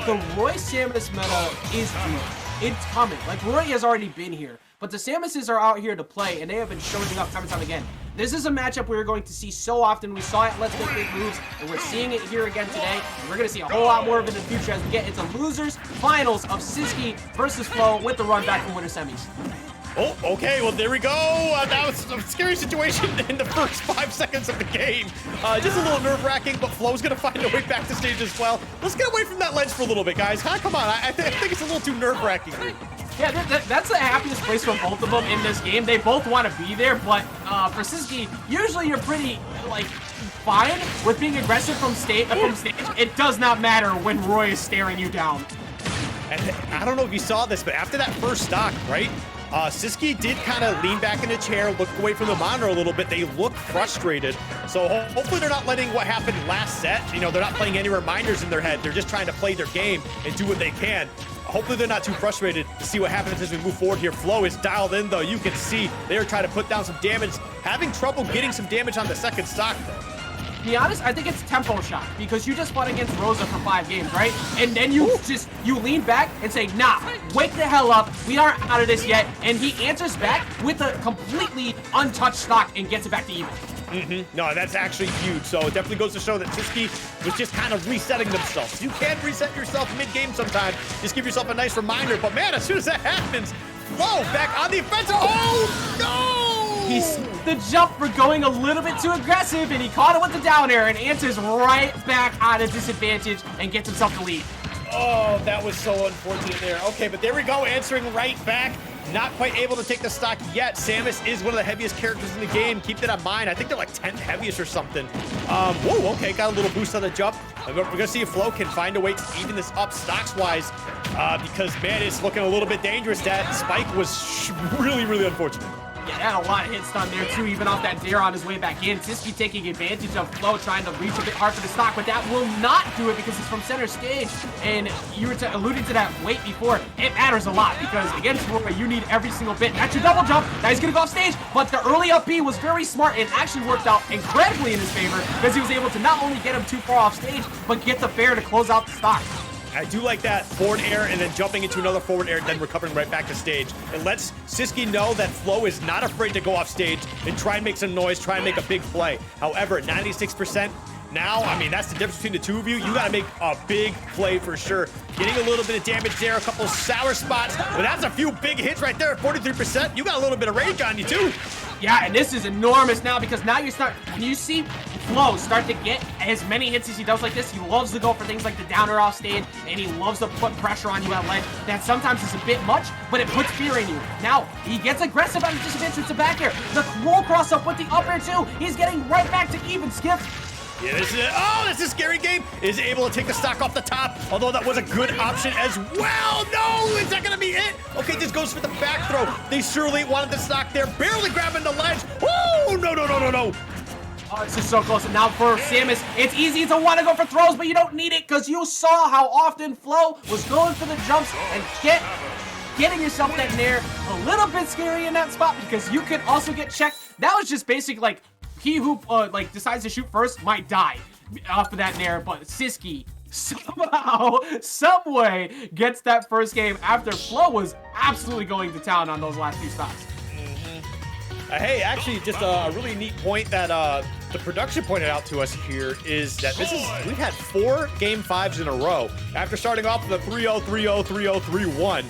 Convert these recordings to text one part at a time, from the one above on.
the Roy Samus meta is here. It's coming. Like, Roy has already been here, but the Samuses are out here to play, and they have been showing up time and time again. This is a matchup we're going to see so often. We saw it Let's Make Big Moves, and we're seeing it here again today. And we're going to see a whole lot more of it in the future as we get into losers finals of sisqui versus Flo with the run back from winter semis. Oh, okay, well, there we go. That was a scary situation in the first 5 seconds of the game. Just a little nerve-wracking, but Flo's going to find a way back to stage as well. Let's get away from that ledge for a little bit, guys. Huh? Come on, I think it's a little too nerve-wracking. Yeah, that's the happiest place for both of them in this game. They both want to be there, but for sisqui, usually you're pretty, like, fine with being aggressive from stage. It does not matter when Roy is staring you down. And I don't know if you saw this, but after that first stock, right? sisqui did kind of lean back in a chair, look away from the monitor a little bit. They look frustrated. So hopefully they're not letting what happened last set, you know, they're not playing any reminders in their head. They're just trying to play their game and do what they can. Hopefully they're not too frustrated to see what happens as we move forward here. Flo is dialed in, though. You can see they are trying to put down some damage, having trouble getting some damage on the second stock, though. To be honest, I think it's tempo shot because you just fought against Rosa for 5 games, right? And then you lean back and say, nah, wake the hell up. We aren't out of this yet. And he answers back with a completely untouched stock and gets it back to even. No, that's actually huge. So it definitely goes to show that sisqui was just kind of resetting themselves. You can reset yourself mid-game sometimes. Just give yourself a nice reminder. But man, as soon as that happens, Flo back on the offensive. Oh, no! He's the jump for going a little bit too aggressive, and he caught it with the down air and answers right back on a disadvantage and gets himself the lead. Oh, that was so unfortunate there. Okay, but there we go, answering right back. Not quite able to take the stock yet. Samus is one of the heaviest characters in the game. Keep that in mind. I think they're like 10th heaviest or something. Whoa, okay, got a little boost on the jump. We're gonna see if Flo can find a way to even this up stocks-wise, because, man, it's looking a little bit dangerous. That spike was really, really unfortunate. Yeah, had a lot of hits done there, too, even off that dare on his way back in. sisqui taking advantage of Flo, trying to reach a bit hard for the stock, but that will not do it because it's from center stage. And you were alluding to that weight before. It matters a lot because against Roy, you need every single bit. That's your double jump. Now he's going to go off stage, but the early up B was very smart and actually worked out incredibly in his favor because he was able to not only get him too far off stage, but get the fair to close out the stock. I do like that forward air and then jumping into another forward air, then recovering right back to stage. It lets sisqui know that Flo is not afraid to go off stage and try and make some noise, try and make a big play. However, 96% now, I mean, that's the difference between the two of you. You got to make a big play for sure. Getting a little bit of damage there, a couple sour spots, but that's a few big hits right there at 43%. You got a little bit of rage on you too. Yeah, and this is enormous now because now when you see Flo start to get as many hits as he does like this, he loves to go for things like the downer off stage, and he loves to put pressure on you at ledge. That sometimes is a bit much, but it puts fear in you. Now, he gets aggressive on the disadvantage with the back air. The roll cross up with the up air too. He's getting right back to even skip. Yeah, this is it. Oh, this is a scary game. Is able to take the stock off the top, although that was a good option as well. No, is that going to be it? Okay, this goes for the back throw. They surely wanted the stock there, barely grabbing the ledge. Woo! No. Oh, this is so close. And now for Samus, it's easy to want to go for throws, but you don't need it because you saw how often Flo was going for the jumps and getting yourself that nair. A little bit scary in that spot because you could also get checked. That was just basic, like, he who decides to shoot first might die off of that nair, but sisqui somehow, some way gets that first game after Flo was absolutely going to town on those last few stops. Hey, actually, just a really neat point that the production pointed out to us here is that we've had 4 game 5s in a row. After starting off with a 3-0, 3-0, 3-0, 3-1.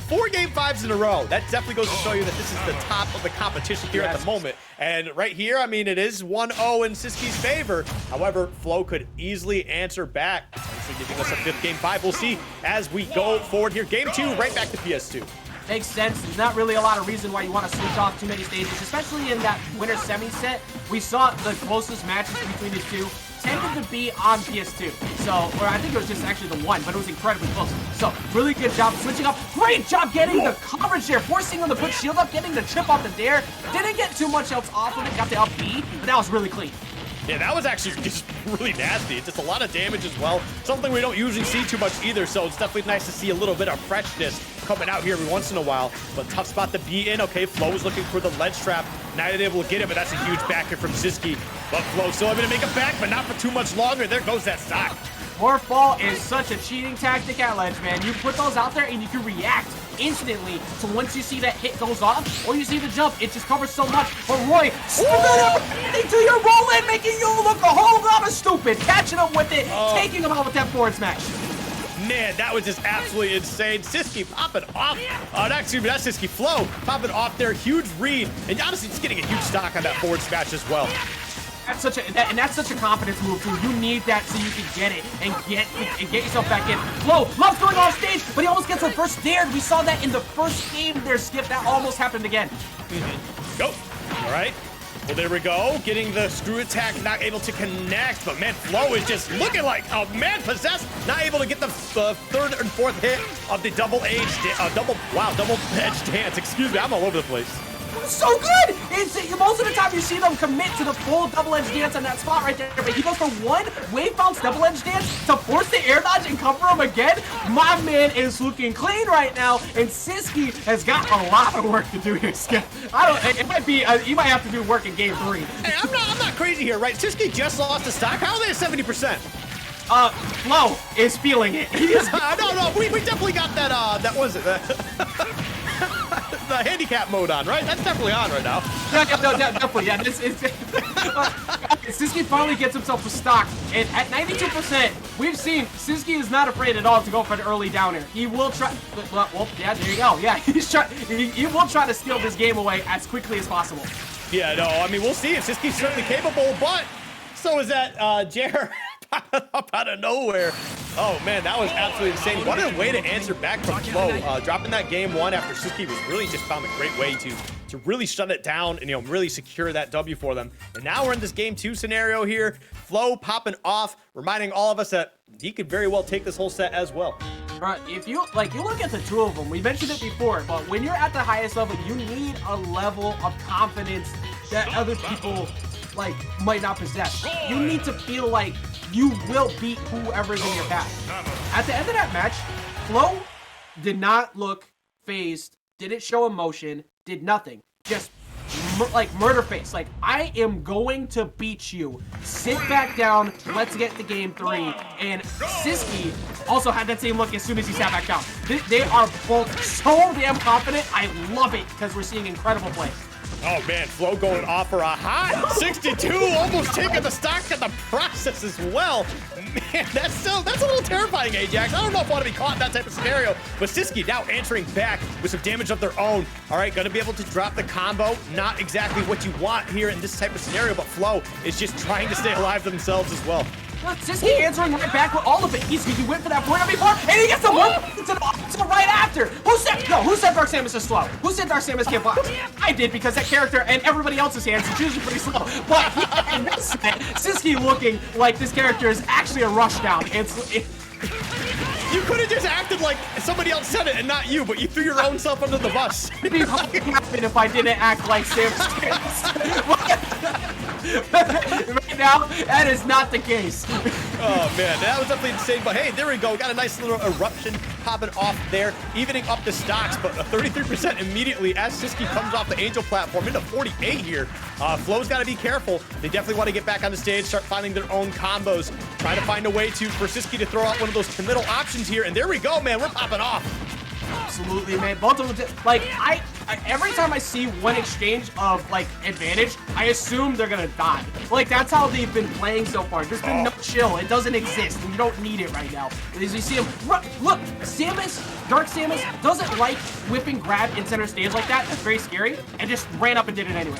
4 game 5s in a row. That definitely goes to show you that this is the top of the competition here at the moment. And right here, I mean, it is 1-0 in sisqui's favor. However, Flo could easily answer back, obviously giving us a 5th game 5. We'll see as we go forward here. Game 2, right back to PS2. Makes sense. There's not really a lot of reason why you want to switch off too many stages, especially in that winter semi set. We saw the closest matches between the two tended to be on PS2. So, or I think it was just actually the one, but it was incredibly close. So, really good job switching up. Great job getting the coverage there, forcing him to put shield up, getting the chip off the dare. Didn't get too much else off of it, got the up B, but that was really clean. Yeah, that was actually just really nasty. It's just a lot of damage as well. Something we don't usually see too much either, so it's definitely nice to see a little bit of freshness coming out here every once in a while. But tough spot to be in. Okay, Flo was looking for the ledge trap. Not able to get it, but that's a huge backer from sisqui. But Flo still able to make it back, but not for too much longer. There goes that stock. More fall is such a cheating tactic at ledge, man. You put those out there and you can react instantly. So once you see that hit goes off or you see the jump, it just covers so much. But Roy, into your roll in, making you look a whole lot of stupid. Catching up with it, taking him out with that forward smash. Man, that was just absolutely insane. Sisqui popping off. Excuse me, that's Sisqui. Flow popping off there. Huge read. And honestly, just getting a huge stock on that forward smash as well. That's such a confidence move too. You need that so you can get it and get yourself back in. Flow loves going off stage, but he almost gets reverse dared. We saw that in the first game there, Skip. That almost happened again. Go. All right. Well, there we go. Getting the screw attack, not able to connect. But man, Flow is just looking like a man possessed. Not able to get the third and fourth hit of the double edge dance. Excuse me, I'm all over the place. So good! Most of the time you see them commit to the full double-edge dance on that spot right there, but he goes for one wave bounce double-edge dance to force the air dodge and cover him again. My man is looking clean right now, and Sisqui has got a lot of work to do here, Skip. It might be, you might have to do work in game 3. Hey, I'm not crazy here, right? Sisqui just lost the stock. How are they at 70%? Flow is feeling it. He is no, we definitely got that, the handicap mode on, right? That's definitely on right now. No, definitely, yeah. Sisqui finally gets himself a stock, and at 92%, we've seen Sisqui is not afraid at all to go for an early downer. He will try. Well, yeah, there you go. Yeah, he will try to steal this game away as quickly as possible. Yeah, no, I mean, we'll see if Sisqui's certainly capable, but so is that Jer up out of nowhere. Oh man, that was absolutely insane. What a way to answer back from Flow. Dropping that game 1 after Sisqui was really just found a great way to really shut it down and really secure that W for them. And now we're in this game 2 scenario here. Flow popping off, reminding all of us that he could very well take this whole set as well. Right, if you look at the two of them, we mentioned it before, but when you're at the highest level, you need a level of confidence that other people might not possess. You need to feel like you will beat whoever's in your path. At the end of that match, Flow did not look phased, didn't show emotion, did nothing. Just murder face. I am going to beat you. Sit back down. Let's get to game 3. And Sisqui also had that same look as soon as he sat back down. They are both so damn confident. I love it because we're seeing incredible play. Oh man, Flow going off for a hot 62, almost taking the stock in the process as well. Man, that's a little terrifying, Ajax. I don't know if I want to be caught in that type of scenario, but Sisqui now answering back with some damage of their own. All right, gonna be able to drop the combo. Not exactly what you want here in this type of scenario, but Flow is just trying to stay alive themselves as well. Sisqui answering right back with all of it. He went for that point up before, and he gets the one right after. Who said Dark Samus is slow? Who said Dark Samus can't box? I did, because that character and everybody else's hands is usually pretty slow. But in this set, Sisqui looking like this character is actually a rushdown. You could have just acted like somebody else said it and not you, but you threw your own self under the bus. It'd be happen if I didn't act like Samus. Right now, that is not the case. Oh man, that was definitely insane. But hey, there we go. Got a nice little eruption popping off there, evening up the stocks, but a 33% immediately as Sisqui comes off the Angel platform into 48 here. Flow's got to be careful. They definitely want to get back on the stage, start finding their own combos, trying to find a way for Sisqui to throw out one of those committal options here. And there we go, man. We're popping off. Absolutely, man. Both of them, every time I see one exchange of advantage, I assume they're gonna die. That's how they've been playing so far. There's been no chill. It doesn't exist, and you don't need it right now. As you see him, look, Dark Samus doesn't like whipping grab in center stage like that. That's very scary, and just ran up and did it anyway.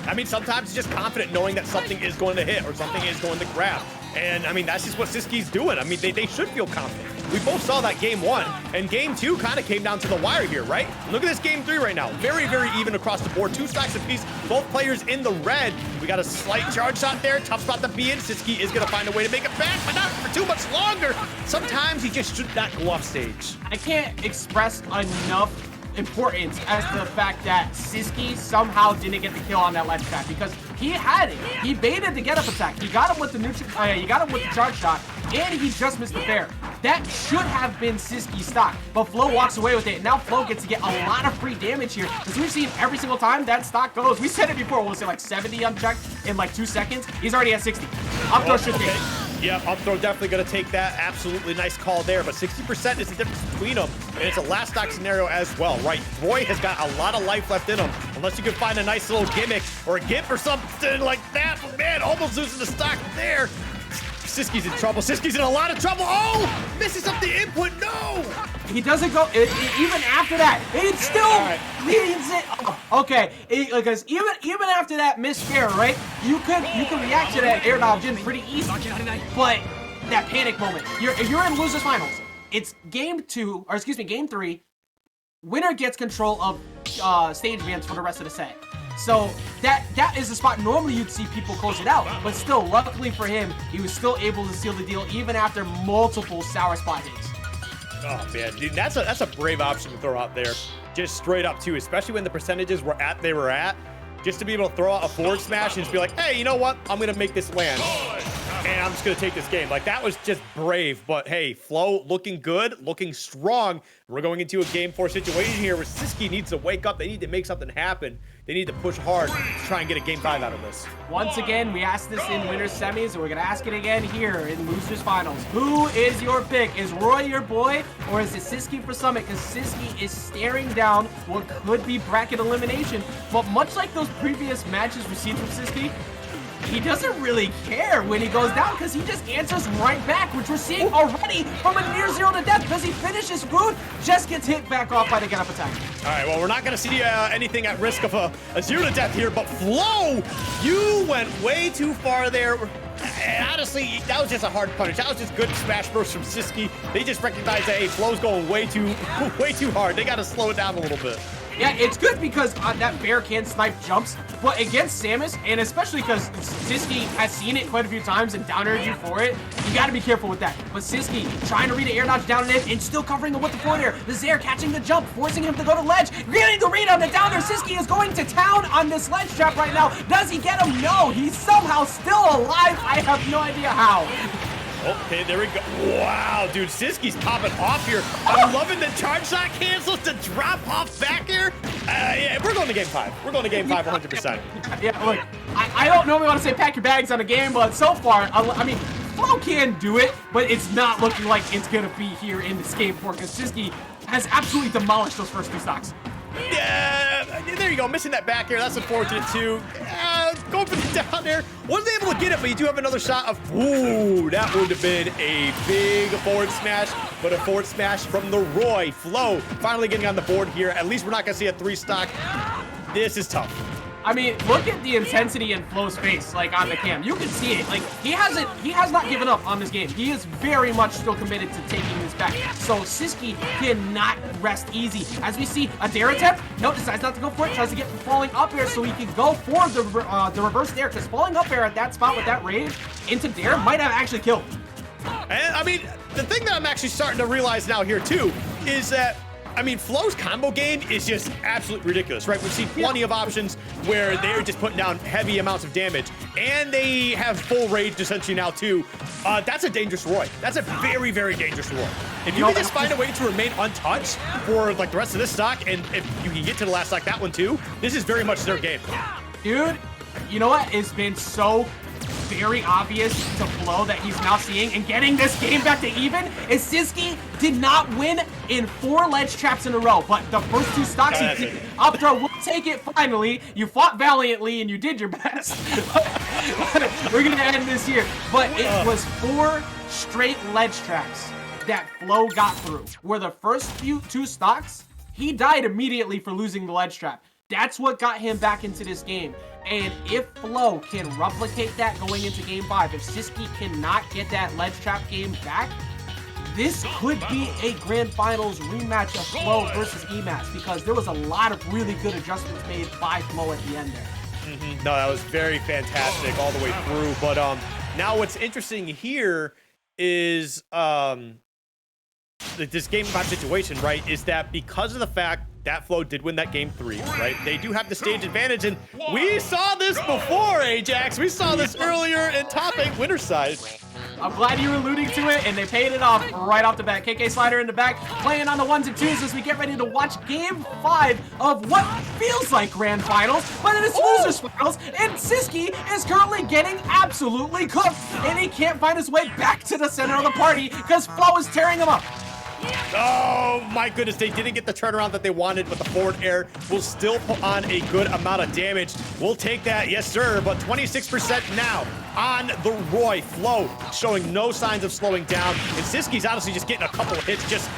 I mean, sometimes it's just confident knowing that something is going to hit or something is going to grab. And I mean, that's just what Sisqui's doing. I mean, they should feel confident. We both saw that game 1, and game 2 kind of came down to the wire here, right? Look at this game 3 right now. Very, very even across the board. 2 stocks apiece, both players in the red. We got a slight charge shot there. Tough spot to be in. Sisqui is going to find a way to make it back, but not for too much longer. Sometimes he just should not go off stage. I can't express enough importance as the fact that Sisqui somehow didn't get the kill on that ledge attack, because he had it. He baited the get up attack. He got him with the he got him with the charge shot, and he just missed the fair. That should have been Sisqui's stock, but Flow walks away with it. Now Flow gets to get a lot of free damage here, because we've seen every single time that stock goes. We said it before. We'll say 70 unchecked in 2 seconds. He's already at 60. Up throw should take. Yeah, up throw definitely going to take that. Absolutely nice call there, but 60% is the difference between them, and it's a last stock scenario as well, right? Roy has got a lot of life left in him, unless you can find a nice little gimmick or a gimp or something like that. Man, almost losing the stock there. Sisqui's in trouble. Sisqui's in a lot of trouble. Oh, misses up the input. No. He doesn't go, even after that, it still leads it. Oh, okay, because even after that missed fair, right? You could react to that air dodge in pretty easy, but that panic moment, if you're in losers finals, it's game 3. Winner gets control of stage bans for the rest of the set. So that is the spot normally you'd see people close it out, but still, luckily for him, he was still able to seal the deal even after multiple sour spot hits. Oh man, dude, that's a brave option to throw out there, just straight up too, especially when the percentages were at just to be able to throw out a forward smash and just be like, hey, you know what? I'm gonna make this land, and I'm just gonna take this game. Like, that was just brave. But hey, Flo looking good, looking strong. We're going into a game 4 situation here where Sisqui needs to wake up. They need to make something happen. They need to push hard to try and get a game 5 out of this. Once again, we asked this in winners semis, and we're gonna ask it again here in losers finals. Who is your pick? Is Roy your boy, or is it Sisqui for Summit? Because Sisqui is staring down what could be bracket elimination. But much like those previous matches we've seen from Sisqui, he doesn't really care when he goes down because he just answers right back, which we're seeing already from a near 0 to death. Does he finish his food? Just gets hit back off by the get up attack. All right, well, we're not going to see anything at risk of a 0 to death here, but Flo, you went way too far there. And honestly, that was just a hard punish. That was just good smash burst from Sisqui. They just recognized that, hey, Flo's going way too hard. They got to slow it down a little bit. Yeah, it's good because that bear can snipe jumps, but against Samus, and especially because Sisqui has seen it quite a few times and down aired you for it, you gotta be careful with that. But Sisqui trying to read an air dodge down and in and still covering him with the forward air. The Zaire catching the jump, forcing him to go to ledge, getting the read on the down there. Sisqui is going to town on this ledge trap right now. Does he get him? No, he's somehow still alive. I have no idea how. Okay, there we go. Wow, dude, Sisqui's popping off here. I'm loving the charge shot cancels to drop off back here. Yeah, we're going to game 5. We're going to game 5 100%. Yeah, look, I don't normally want to say pack your bags on a game, but so far, I mean, Flo can do it, but it's not looking like it's going to be here in this game 4 because Sisqui has absolutely demolished those first 2 stocks. Yeah, there you go. Missing that back air. That's unfortunate, too. Going for the down there. Wasn't able to get it, but you do have another shot of... Ooh, that would have been a big forward smash, but a forward smash from the Roy. Flo finally getting on the board here. At least we're not going to see a 3 stock. This is tough. I mean, look at the intensity in Flo's face, like, on the cam. You can see it. Like, he has not given up on this game. He is very much still committed to taking this back. So Sisqui cannot rest easy. As we see, a dare attempt. No, decides not to go for it. Tries to get falling up air so he can go for the reverse dare. Because falling up air at that spot with that range into dare might have actually killed. And, I mean, the thing that I'm actually starting to realize now here, too, is that I mean, Flo's combo game is just absolutely ridiculous, right? We've seen plenty of options where they're just putting down heavy amounts of damage, and they have full rage essentially now too. That's a dangerous Roy. That's a very, very dangerous Roy. If you can just find a way to remain untouched for like the rest of this stock, and if you can get to the last stock, that one too, this is very much their game. Dude, you know what? It's been so very obvious to Flo that he's now seeing and getting this game back to even is Sisqui did not win in 4 ledge traps in a row, but the first 2 stocks he did. Up throw will take it finally. You fought valiantly and you did your best. We're gonna end this here, but it was 4 straight ledge traps that Flo got through. Where the first 2 stocks, he died immediately for losing the ledge trap. That's what got him back into this game. And if Flo can replicate that going into game 5, if Sisqui cannot get that ledge trap game back, this could be a grand finals rematch of Flo versus EMAS because there was a lot of really good adjustments made by Flo at the end there. No, that was very fantastic all the way through. But now what's interesting here is this game 5 situation, right, is that because of the fact that Flo did win that game 3, right? They do have the stage advantage, and we saw this before, Ajax. We saw this earlier in top 8 winner side. I'm glad you were alluding to it, and they paid it off right off the bat. KK Slider in the back, playing on the 1s and 2s as we get ready to watch game 5 of what feels like grand finals, but it is losers finals, and sisqui is currently getting absolutely cooked, and he can't find his way back to the center of the party because Flo is tearing him up. Oh my goodness, they didn't get the turnaround that they wanted, but the forward air will still put on a good amount of damage. We'll take that, yes sir, but 26% now on the Roy. Flo showing no signs of slowing down, and sisqi's honestly just getting a couple of hits, just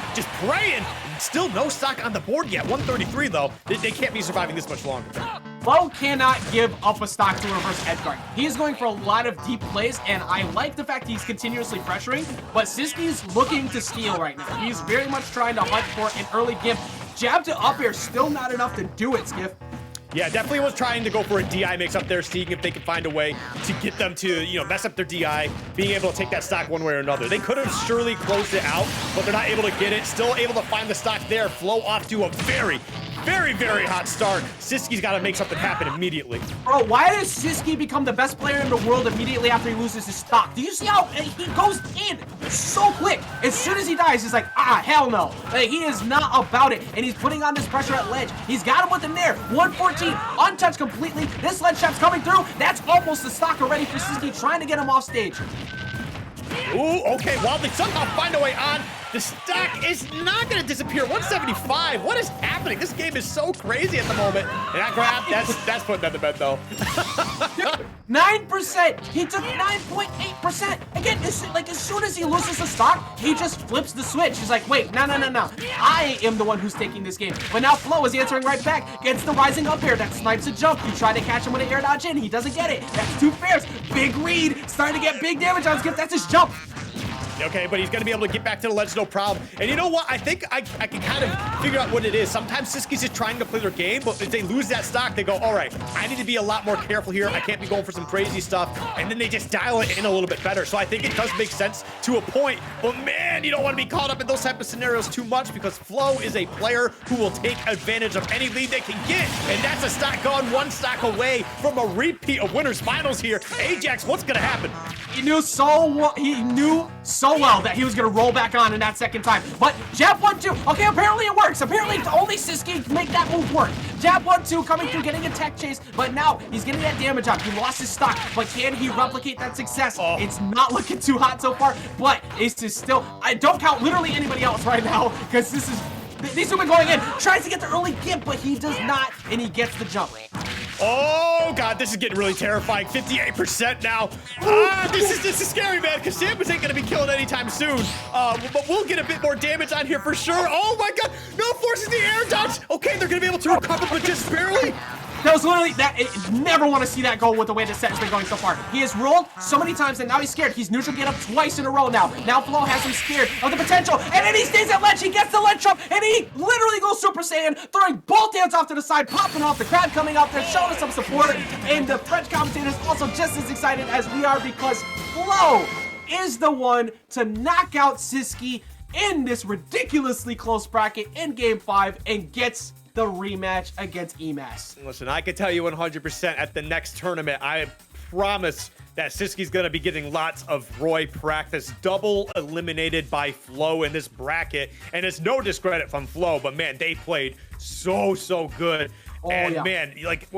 praying. Still no stock on the board yet. 133 though. They can't be surviving this much longer. Flo cannot give up a stock to reverse edge guard. He is going for a lot of deep plays, and I like the fact he's continuously pressuring, but sisqi's looking to steal right now. He's very much trying to hunt for an early gimp. Jab to up air, still not enough to do it, Skiff. Yeah, definitely was trying to go for a DI mix up there, seeing if they can find a way to get them to, you know, mess up their DI, being able to take that stock one way or another. They could have surely closed it out, but they're not able to get it. Still able to find the stock there. Flo off to a very, very hot start. sisqi's got to make something happen immediately. Bro, why does sisqui become the best player in the world immediately after he loses his stock? Do you see how he goes in so quick? As soon as he dies, he's like, hell no. Like, he is not about it, and he's putting on this pressure at ledge. He's got him with the nair. 114, untouched completely. This ledge shot's coming through. That's almost the stock already for sisqui, trying to get him off stage. Ooh, okay, well, they somehow find a way on. The stock is not going to disappear. 175. What is happening? This game is so crazy at the moment. And that grab, that's putting them to bed, though. 9%. He took 9.8%. Again, as soon as he loses the stock, he just flips the switch. He's like, wait, no. I am the one who's taking this game. But now Flo is answering right back. Gets the rising up air. That snipes a jump. You try to catch him with an air dodge in. He doesn't get it. That's 2 fairs. Big read. Starting to get big damage on Skip. That's his jump. Okay, but he's going to be able to get back to the ledge, no problem. And you know what? I think I can kind of figure out what it is. Sometimes sisqi's just trying to play their game, but if they lose that stock, they go, all right, I need to be a lot more careful here. I can't be going for some crazy stuff. And then they just dial it in a little bit better. So I think it does make sense to a point. But man, you don't want to be caught up in those type of scenarios too much because Flo is a player who will take advantage of any lead they can get. And that's a stock gone, 1 stock away from a repeat of winners finals here. Ajax, what's going to happen? He knew so well that he was gonna roll back on in that second time. But jab 1-2. Okay, apparently it works. Apparently only sisqui can make that move work. Jab 1-2 coming through, getting a tech chase. But now he's getting that damage up. He lost his stock, but can he replicate that success? It's not looking too hot so far. But Ace is still. I don't count literally anybody else right now because this is. These two are going in. Tries to get the early gimp, but he does not, and he gets the jump. Oh god, this is getting really terrifying. 58% now. This is scary, man, because Samus ain't gonna be killing anytime soon. But we'll get a bit more damage on here for sure. Oh my god, no, forces the air dodge. Okay, they're gonna be able to recover, but just barely. That was literally that. Never want to see that go with the way the set has been going so far. He has rolled so many times and now he's scared. He's neutral get up twice in a row now. Now Flo has him scared of the potential, and then he stays at ledge. He gets the ledge jump, and he literally goes Super Saiyan, throwing both hands off to the side, popping off. The crowd coming out there, showing us some support, and the French commentators also just as excited as we are because Flo is the one to knock out sisqui in this ridiculously close bracket in Game 5 and gets the rematch against EMAS. Listen, I can tell you 100% at the next tournament, I promise that sisqi's going to be getting lots of Roy practice. Double eliminated by Flo in this bracket. And it's no discredit from Flo, but man, they played so good. And man, like when